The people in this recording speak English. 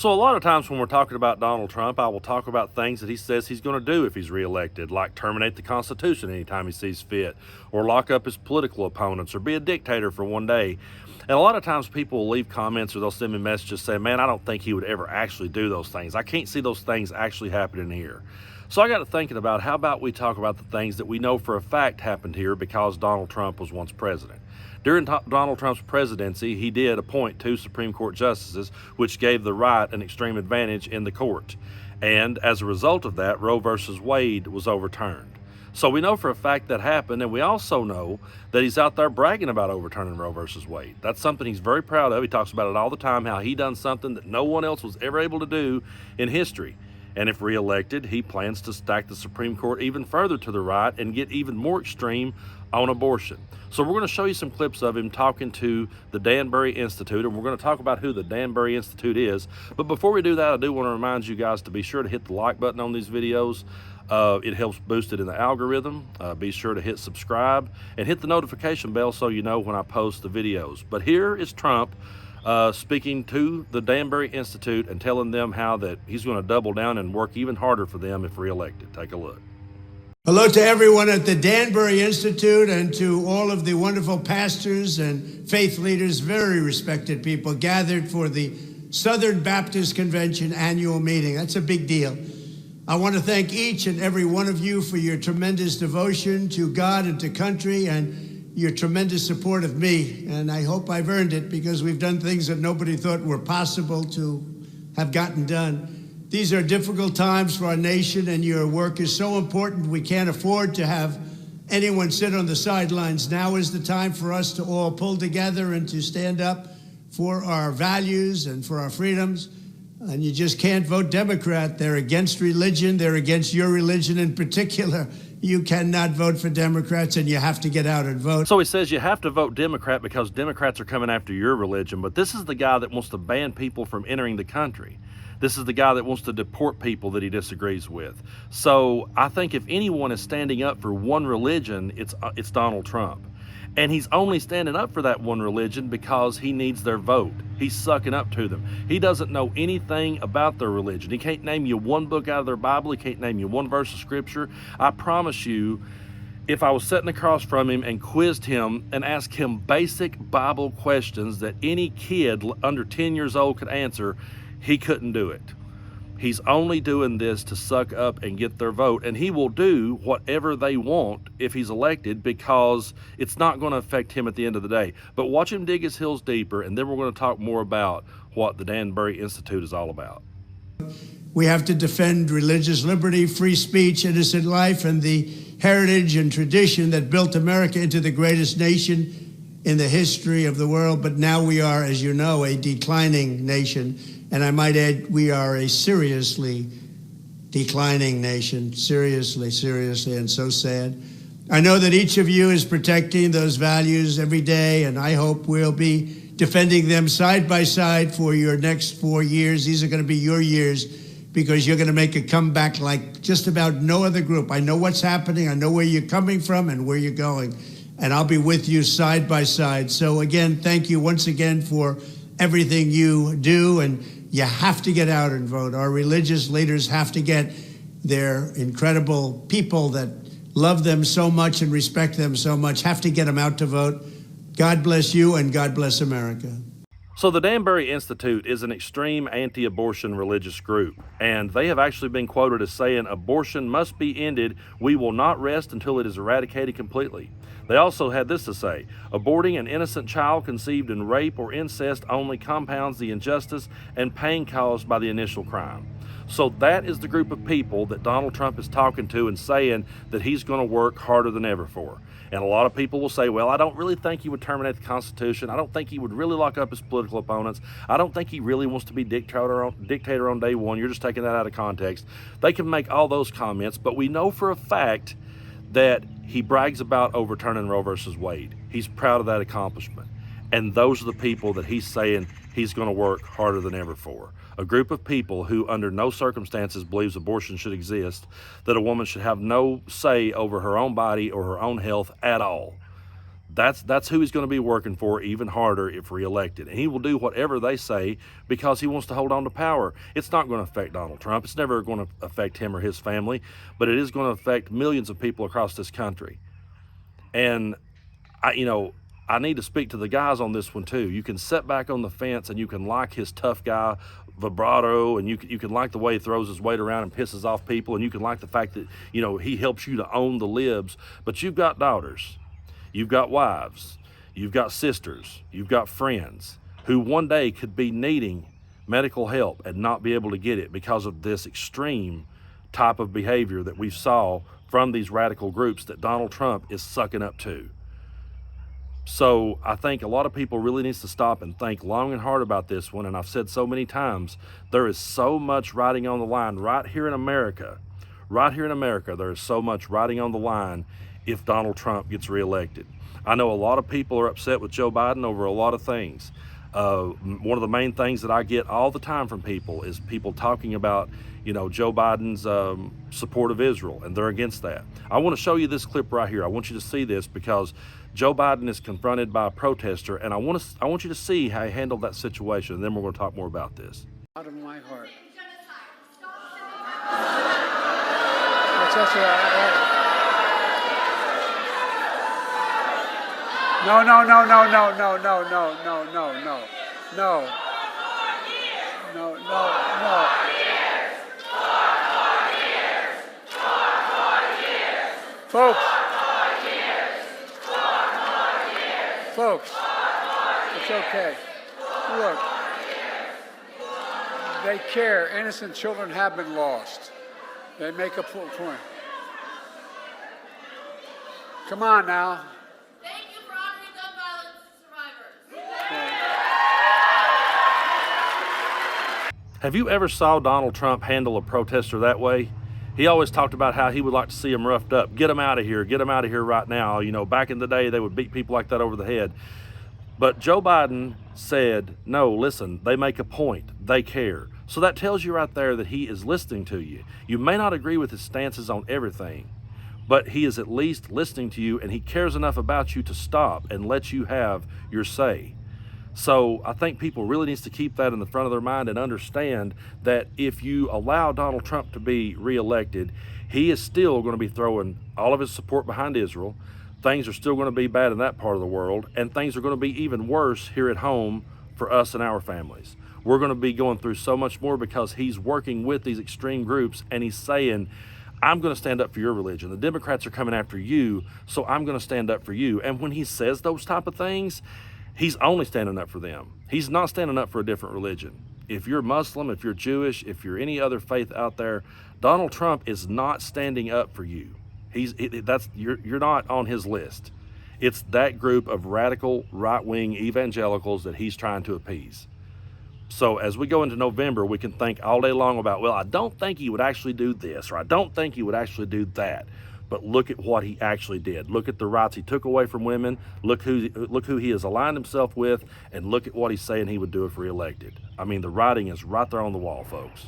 So a lot of times when we're talking about Donald Trump, I will talk about things that he says he's going to do if he's reelected, like terminate the Constitution anytime he sees fit, or lock up his political opponents, or be a dictator for one day. And a lot of times people will leave comments or they'll send me messages saying, man, I don't think he would ever actually do those things. I can't see those things actually happening here. So I got to thinking about how about we talk about the things that we know for a fact happened here because Donald Trump was once president. During Donald Trump's presidency, he did appoint 2 Supreme Court justices, which gave the right an extreme advantage in the court. And as a result of that, Roe versus Wade was overturned. So we know for a fact that happened, and we also know that he's out there bragging about overturning Roe versus Wade. That's something he's very proud of. He talks about it all the time, how he done something that no one else was ever able to do in history. And if reelected, he plans to stack the Supreme Court even further to the right and get even more extreme on abortion. So we're going to show you some clips of him talking to the Danbury Institute, and we're going to talk about who the Danbury Institute is. But before we do that, I do want to remind you guys to be sure to hit the like button on these videos. It helps boost it in the algorithm. Be sure to hit subscribe and hit the notification bell so you know when I post the videos. But here is Trump speaking to the Danbury Institute and telling them how that he's going to double down and work even harder for them if reelected. Take a look. Hello to everyone at the Danbury Institute and to all of the wonderful pastors and faith leaders, very respected people gathered for the Southern Baptist Convention annual meeting. That's a big deal. I want to thank each and every one of you for your tremendous devotion to God and to country and your tremendous support of me. And I hope I've earned it because we've done things that nobody thought were possible to have gotten done. These are difficult times for our nation, and your work is so important. We can't afford to have anyone sit on the sidelines. Now is the time for us to all pull together and to stand up for our values and for our freedoms. And you just can't vote Democrat. They're against religion. They're against your religion in particular. You cannot vote for Democrats, and you have to get out and vote. So he says you have to vote Democrat because Democrats are coming after your religion. But this is the guy that wants to ban people from entering the country. This is the guy that wants to deport people that he disagrees with. So I think if anyone is standing up for one religion, it's Donald Trump. And he's only standing up for that one religion because he needs their vote. He's sucking up to them. He doesn't know anything about their religion. He can't name you one book out of their Bible. He can't name you one verse of scripture. I promise you, if I was sitting across from him and quizzed him and asked him basic Bible questions that any kid under 10 years old could answer, he couldn't do it. He's only doing this to suck up and get their vote, and he will do whatever they want if he's elected because it's not going to affect him at the end of the day. But watch him dig his heels deeper, and then we're going to talk more about what the Danbury Institute is all about. We have to defend religious liberty, free speech, innocent life, and the heritage and tradition that built America into the greatest nation in the history of the world. But now we are, as you know, a declining nation. And I might add, we are a seriously declining nation, seriously, and so sad. I know that each of you is protecting those values every day, and I hope we'll be defending them side by side for your next 4 years. These are going to be your years because you're going to make a comeback like just about no other group. I know what's happening. I know where you're coming from and where you're going, and I'll be with you side by side. So again, thank you once again for everything you do, and you have to get out and vote. Our religious leaders have to get their incredible people that love them so much and respect them so much, have to get them out to vote. God bless you, and God bless America. So the Danbury Institute is an extreme anti-abortion religious group, and they have actually been quoted as saying, abortion must be ended. We will not rest until it is eradicated completely. They also had this to say, aborting an innocent child conceived in rape or incest only compounds the injustice and pain caused by the initial crime. So that is the group of people that Donald Trump is talking to and saying that he's going to work harder than ever for. And a lot of people will say, well, I don't really think he would terminate the Constitution. I don't think he would really lock up his political opponents. I don't think he really wants to be dictator on day one. You're just taking that out of context. They can make all those comments, but we know for a fact that he brags about overturning Roe versus Wade. He's proud of that accomplishment. And those are the people that he's saying he's going to work harder than ever for. A group of people who under no circumstances believes abortion should exist, that a woman should have no say over her own body or her own health at all. That's who he's going to be working for even harder if reelected. And he will do whatever they say because he wants to hold on to power. It's not going to affect Donald Trump. It's never going to affect him or his family, but it is going to affect millions of people across this country. And I need to speak to the guys on this one too. You can sit back on the fence and you can like his tough guy vibrato, and you can like the way he throws his weight around and pisses off people, and you can like the fact that he helps you to own the libs. But you've got daughters, you've got wives, you've got sisters, you've got friends who one day could be needing medical help and not be able to get it because of this extreme type of behavior that we saw from these radical groups that Donald Trump is sucking up to. So I think a lot of people really needs to stop and think long and hard about this one. And I've said so many times, there is so much riding on the line right here in America. Right here in America, there is so much riding on the line if Donald Trump gets reelected. I know a lot of people are upset with Joe Biden over a lot of things. One of the main things that I get all the time from people is people talking about, Joe Biden's support of Israel, and they're against that. I want to show you this clip right here. I want you to see this because Joe Biden is confronted by a protester, and I want you to see how he handled that situation, and then we're going to talk more about this. Out of my heart. That's right. No. Folks, it's okay. Look, they care. Innocent children have been lost. They make a point. Come on now. Thank you for honoring gun violence survivors. Have you ever saw Donald Trump handle a protester that way? He always talked about how he would like to see them roughed up. Get them out of here right now. Back in the day, they would beat people like that over the head. But Joe Biden said, no, listen, they make a point. They care. So that tells you right there that he is listening to you. You may not agree with his stances on everything, but he is at least listening to you, and he cares enough about you to stop and let you have your say. So I think people really needs to keep that in the front of their mind and understand that if you allow Donald Trump to be reelected, he is still going to be throwing all of his support behind Israel. Things are still going to be bad in that part of the world, and things are going to be even worse here at home for us and our families. We're going to be going through so much more because he's working with these extreme groups, and he's saying, I'm going to stand up for your religion. The Democrats are coming after you, so I'm going to stand up for you. And when he says those type of things, he's only standing up for them. He's not standing up for a different religion. If you're Muslim, if you're Jewish, if you're any other faith out there, Donald Trump is not standing up for you. You're not on his list. It's that group of radical right-wing evangelicals that he's trying to appease. So as we go into November, we can think all day long about, well, I don't think he would actually do this, or I don't think he would actually do that. But look at what he actually did. Look at the rights he took away from women. Look who he has aligned himself with, and look at what he's saying he would do if reelected. I mean, the writing is right there on the wall, folks.